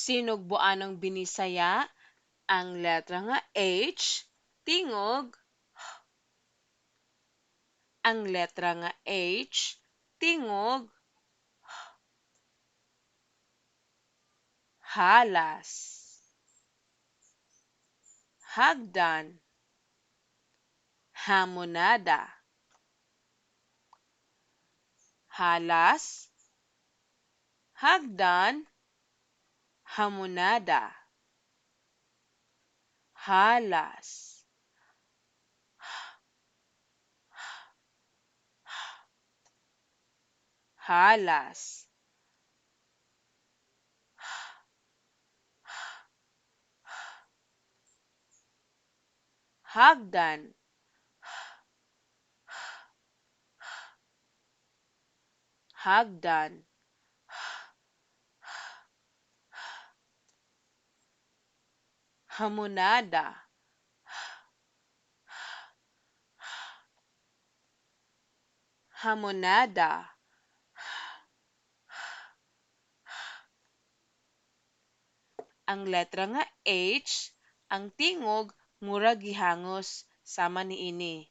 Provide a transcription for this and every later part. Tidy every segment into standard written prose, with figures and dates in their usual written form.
Sinugbuan ng Binisaya ang letra nga H, tingog. Ang letra nga H, tingog. Halas, hagdan, hamonada. Halas, hagdan, hamonada. Halas, halas, hagdan, hagdan. Hamonada, hamonada. Ang letra nga H, ang tingog murag gihangos sama niini.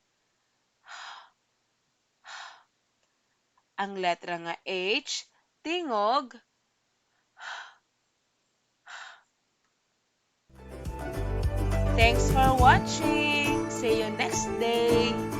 Ang letra nga H, tingog. Thanks for watching. See you next day.